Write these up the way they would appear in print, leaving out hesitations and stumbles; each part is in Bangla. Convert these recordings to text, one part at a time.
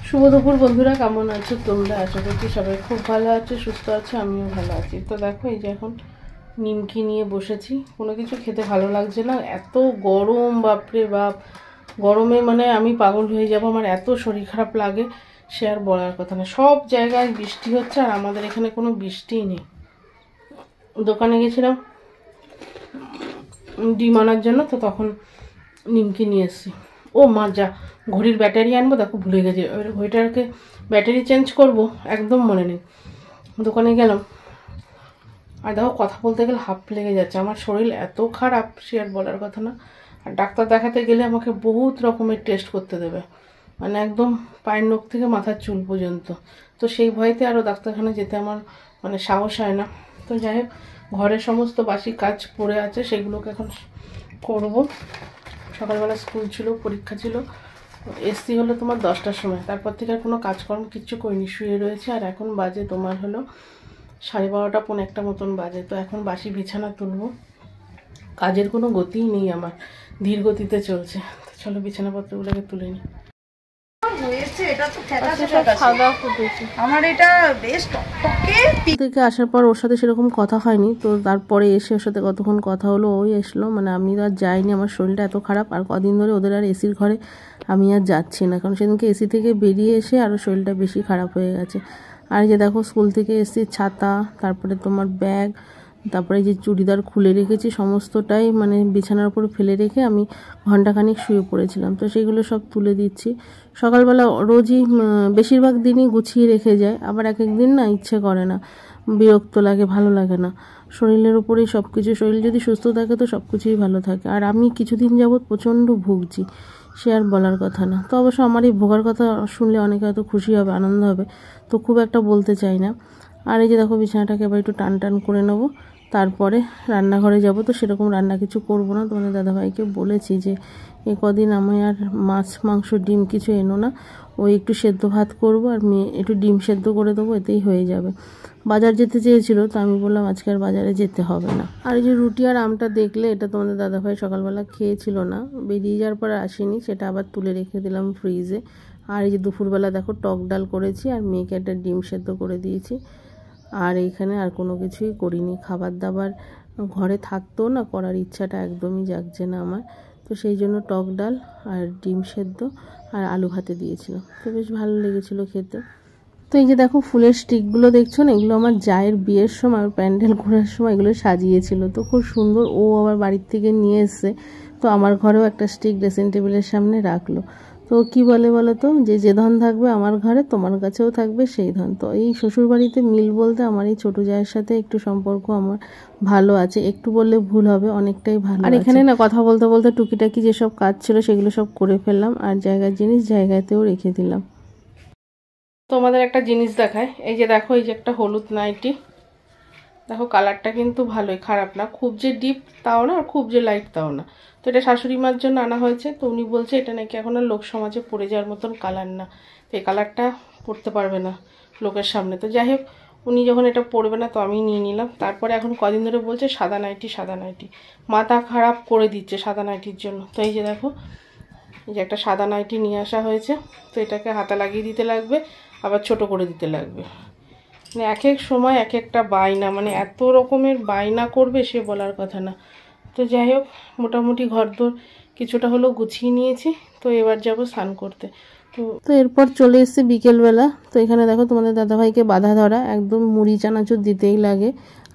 শুভ দুপুর বন্ধুরা, কেমন আছো তোমরা? আশা করছি সবাই খুব ভালো আছো, সুস্থ আছো, আমিও ভালো আছি। তো দেখো এই যে এখন নিমকি নিয়ে বসেছি। কোনো কিছু খেতে ভালো লাগছে না, এত গরম, বাপরে বাপ। গরমে মানে আমি পাগল হয়ে যাবো, আমার এত শরীর খারাপ লাগে সে আর বলার কথা না। সব জায়গায় বৃষ্টি হচ্ছে আর আমাদের এখানে কোনো বৃষ্টিই নেই। দোকানে গেছিলাম ডিম আনার জন্য, তো তখন নিমকি নিয়ে এসেছি। ও মা, যা ঘড়ির ব্যাটারি আনবো, দেখো ভুলে গেছি। ঘড়িটাকে ব্যাটারি চেঞ্জ করব, একদম মনে নেই। দোকানে গেলাম আর দেখো কথা বলতে গেলে হাঁপ লেগে যাচ্ছে। আমার শরীর এত খারাপ সে আর বলার কথা না। আর ডাক্তার দেখাতে গেলে আমাকে বহুত রকমের টেস্ট করতে দেবে, মানে একদম পায়ের নখ থেকে মাথার চুল পর্যন্ত। তো সেই ভয়তে আরও ডাক্তারখানা যেতে আমার মানে সাহস হয় না। তো যাই হোক, ঘরের সমস্ত বাসি কাজ পড়ে আছে, সেগুলোকে এখন করব। সকালবেলা স্কুল ছিল, পরীক্ষা ছিল, এসছি হলো তোমার 10টার সময়। তারপর থেকে আর কোনো কাজকর্ম কিচ্ছু করিনি, শুয়ে রয়েছে। আর এখন বাজে তোমার হলো 12:30 পৌনে 1টা মতন বাজে। তো এখন বাসি বিছানা তুলবো। কাজের কোনো গতিই নেই আমার, ধীর গতিতে চলছে। তো চলো বিছানাপত্রগুলোকে তুলে নিই। আমার এটা বেশ টকটকে। থেকে আসার পর ওর সাথে সেরকম কথা হয়নি, তো তারপরে এসে ওর সাথে কতক্ষণ কথা হলো। ওই এসলো, মানে আমি আর যাইনি, আমার শরীরটা এত খারাপ। আর কদিন ধরে ওদের আর এসির ঘরে আমি আর যাচ্ছি না, কারণ সেদিনকে এসি থেকে বেরিয়ে এসে আরও শরীরটা বেশি খারাপ হয়ে গেছে। আর যে দেখো স্কুল থেকে এসেছি, ছাতা, তারপরে তোমার ব্যাগ, তারপরে যে চুড়িদার খুলে রেখেছি সমস্তটাই মানে বিছানার উপর ফেলে রেখে আমি ঘন্টাখানিক শুয়ে পড়েছিলাম। তো সেগুলো সব তুলে দিচ্ছি। সকালবেলা রোজই বেশিরভাগ দিনই গুছিয়ে রেখে যায়, আবার এক এক দিন না ইচ্ছে করে না, বিরক্ত লাগে, ভালো লাগে না। শরীরের উপরেই সব কিছু। শরীর যদি সুস্থ থাকে তো সব কিছুই ভালো থাকে। আর আমি কিছুদিন যাবৎ প্রচণ্ড ভুগছি, সে আর বলার কথা না। তো অবশ্য আমার এই ভোগার কথা শুনলে অনেকে হয়তো খুশি হবে, আনন্দ হবে, তো খুব একটা বলতে চাই না। আর এই যে দেখো বিছানাটাকে এবার একটু টান টান করে নেবো, তারপরে রান্নাঘরে যাব। তো সেরকম রান্না কিছু করব না, তোমাদের দাদাভাইকে বলেছি যে এ কদিন আমি আর মাছ মাংস ডিম কিছু এনো না, ওই একটু সেদ্ধ ভাত করব আর মেয়ে একটু ডিম সেদ্ধ করে দেবো, এতেই হয়ে যাবে। বাজার যেতে চেয়েছিল, তো আমি বললাম আজকে আর বাজারে যেতে হবে না। আর এই যে রুটি আর আমটা দেখলে, এটা তোমাদের দাদাভাই সকালবেলা খেয়েছিল না, বেরিয়ে যাওয়ার পর আসেনি, সেটা আবার তুলে রেখে দিলাম ফ্রিজে। আর এই যে দুপুরবেলা দেখো টক ডাল করেছি আর মেয়েকে একটা ডিম সেদ্ধ করে দিয়েছি। আর এইখানে আর কোনো কিছুই করিনি। খাবার দাবার ঘরে থাকতেও না করার ইচ্ছাটা একদমই জাগছে না আমার। তো সেই জন্য টক ডাল আর ডিম সেদ্ধ আর আলু ভাতে দিয়েছিল, তো বেশ ভালো লেগেছিলো খেতে। তো এই যে দেখো ফুলের স্টিকগুলো দেখছো না, এগুলো আমার জায়ের বিয়ের সময় প্যান্ডেল ঘোরার সময় এগুলো সাজিয়েছিল, তো খুব সুন্দর। ও আবার বাড়ির থেকে নিয়ে এসছে, তো আমার ঘরেও একটা স্টিক ড্রেসিং টেবিলের সামনে রাখলো। তো কি বলে বলো তো, যে ধন থাকবে আমার ঘরে তোমার কাছেও থাকবে সেই ধন। তো এই শ্বশুরবাড়িতে মিল বলতে আমার এই ছোটো জায়ের সাথে একটু সম্পর্ক আমার ভালো আছে, একটু বললে ভুল হবে, অনেকটাই ভালো। আর এখানে না কথা বলতে বলতে টুকিটাকি যেসব কাজ ছিল সেগুলো সব করে ফেললাম, আর জায়গার জিনিস জায়গাতেও রেখে দিলাম। তোমাদের একটা জিনিস দেখায়, এই যে দেখো, এই যে একটা হলুদ নাইটি, দেখো কালারটা কিন্তু ভালোই, খারাপ না, খুব যে ডিপ তাও না আর খুব যে লাইট তাও না। তো এটা শাশুড়ি মার জন্য আনা হয়েছে। তো উনি বলছে এটা নাকি এখন আর লোক সমাজে পড়ে যাওয়ার মতন কালার না, তো এই কালারটা পরতে পারবে না লোকের সামনে। তো যাই হোক, উনি যখন এটা পরবে না তো আমি নিয়ে নিলাম। তারপরে এখন কদিন ধরে বলছে সাদা নাইটি সাদা নাইটি, মাথা খারাপ করে দিচ্ছে সাদা নাইটির জন্য। তো এই যে দেখো, এই যে একটা সাদা নাইটি নিয়ে আসা হয়েছে। তো এটাকে হাতা লাগিয়ে দিতে লাগবে, আবার ছোট করে দিতে লাগবে। মানে এক এক সময় এক একটা বায়না, মানে এত রকমের বায়না করবে সে বলার কথা না। তো যাই হোক, মোটামুটি ঘরদোর কিছুটা হলেও গুছিয়ে নিয়েছি। তো এবার যাব স্নান করতে। তো এরপর চলে এসেছে বিকেলবেলা। তো এখানে দেখো তোমাদের দাদাভাইকে বাধা ধরা, একদম মুড়ি চানাচুর দিতেই লাগে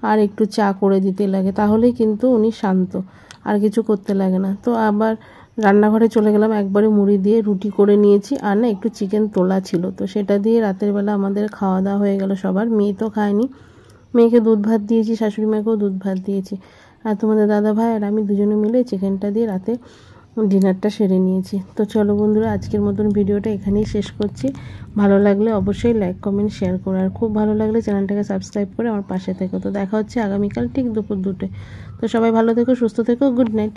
আর একটু চা করে দিতে লাগে, তাহলেই কিন্তু উনি শান্ত, আর কিছু করতে লাগে না। তো আবার রান্নাঘরে চলে গেলাম, একবারে মুড়ি দিয়ে রুটি করে নিয়েছি, আর না একটু চিকেন তোলা ছিল, তো সেটা দিয়ে রাতের বেলা আমাদের খাওয়া দাওয়া হয়ে গেল সবার। মেয়ে তো খায়নি, মেয়েকে দুধ ভাত দিয়েছি, শাশুড়ি মাকেও দুধ ভাত দিয়েছি। আর তোমাদের দাদা ভাই আর আমি দুজনে মিলে চিকেনটা দিয়ে রাতে ডিনারটা সেরে নিয়েছি। তো চলো বন্ধুরা, আজকের মতন ভিডিওটা এখানেই শেষ করছি। ভালো লাগলে অবশ্যই লাইক কমেন্ট শেয়ার করো, আর খুব ভালো লাগলে চ্যানেলটাকে সাবস্ক্রাইব করে আমার পাশে থেকো। তো দেখা হচ্ছে আগামীকাল ঠিক দুপুর 2টায়। তো সবাই ভালো থেকো, সুস্থ থেকো, গুড নাইট।